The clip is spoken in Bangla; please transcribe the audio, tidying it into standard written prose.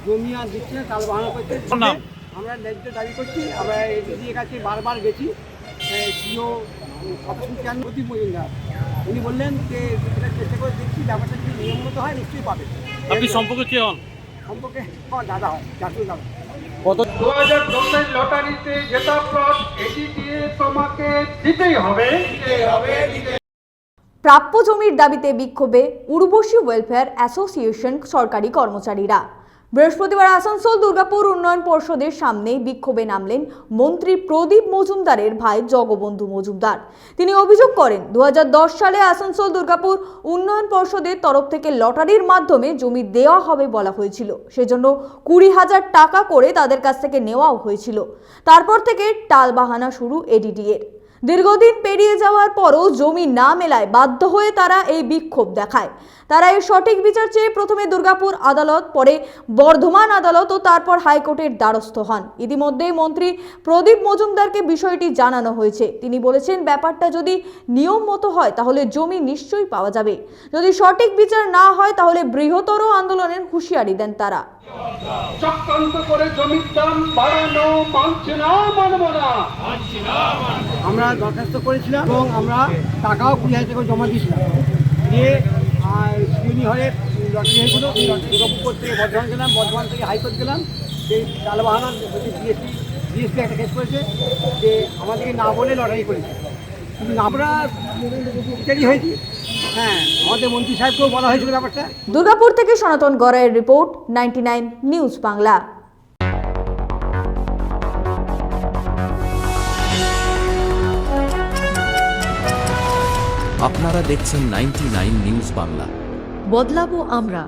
জমি আর দিচ্ছে না, তাল বাহানা করছে। আমরা ন্যায্য দাবি করছি। আমরা এডিডির কাছে বারবার গেছি। সিও প্রদীপ মজুমদার উনি বললেন যে এটা চেষ্টা করে দেখছি, ব্যাপারটা যদি নিয়ম মতো হয় নিশ্চয়ই পাবে। আপনি সম্পর্কে কে হন? সম্পর্কে দাদা হয়, জাতীয় দাদা। কত 2010 লটারিতে জেতা প্লট এডিডিএ তোমাকে দিতেই হবে। প্রাপ্য জমির দাবিতে বিক্ষোভে উর্বশী ওয়েলফেয়ার অ্যাসোসিয়েশন সরকারি কর্মচারীরা। বৃহস্পতিবার আসানসোল দুর্গাপুর উন্নয়ন পর্ষদের সামনে বিক্ষোভে নামলেন মন্ত্রী প্রদীপ মজুমদারের ভাই জগবন্ধু মজুমদার। তিনি অভিযোগ করেন 2010 সালে আসানসোল দুর্গাপুর উন্নয়ন পর্ষদের তরফ থেকে লটারির মাধ্যমে জমি দেওয়া হবে বলা হয়েছিল। সেজন্য 20,000 টাকা করে তাদের কাছ থেকে নেওয়াও হয়েছিল। তারপর থেকে টালবাহানা শুরু এডিডিএর। দীর্ঘদিন পেরিয়ে যাওয়ার পরও জমি না মেলায় বাধ্য হয়ে তারা এই বিক্ষোভ দেখায়। তারা এর সঠিক বিচার চেয়ে প্রথমে দুর্গাপুর আদালত, পরে বর্ধমান আদালত ও তারপর হাইকোর্টের দ্বারস্থ হন। ইতিমধ্যে মন্ত্রী প্রদীপ মজুমদারকে বিষয়টি জানানো হয়েছে। তিনি বলেছেন, ব্যাপারটা যদি নিয়ম মতো হয় তাহলে জমি নিশ্চয়ই পাওয়া যাবে। যদি সঠিক বিচার না হয় তাহলে বৃহত্তর আন্দোলনের হুঁশিয়ারি দেন তারা। চক্রান্ত করে জমির দাম বাড়ানো মানছে না, মানব না। আমরা দরখাস্ত করেছিলাম এবং আমরা টাকাও 20,000 টাকা জমা দিয়েছিলাম। দিয়ে শিউনি হলে লটারি হয়েছিল, সেই দুর্গাপুর থেকে বর্ধমান গেলাম, বর্ধমান থেকে হাইকোর্ট গেলাম। সেই টালবাহানা জিএসপি একটা কেস করেছে যে আমাদেরকে না বলে লটারি করেছে, কিন্তু আমরা বিচারই হয়েছি। হ্যাঁ, আমাদের মন্ত্রী সাহেবকেও বলা হয়েছিল ব্যাপারটা। দুর্গাপুর থেকে সনাতন গড়াইয়ের রিপোর্ট, 99 নিউজ বাংলা। আপনারা দেখছেন 99 নিউজ বাংলা। বদলাবো আমরা।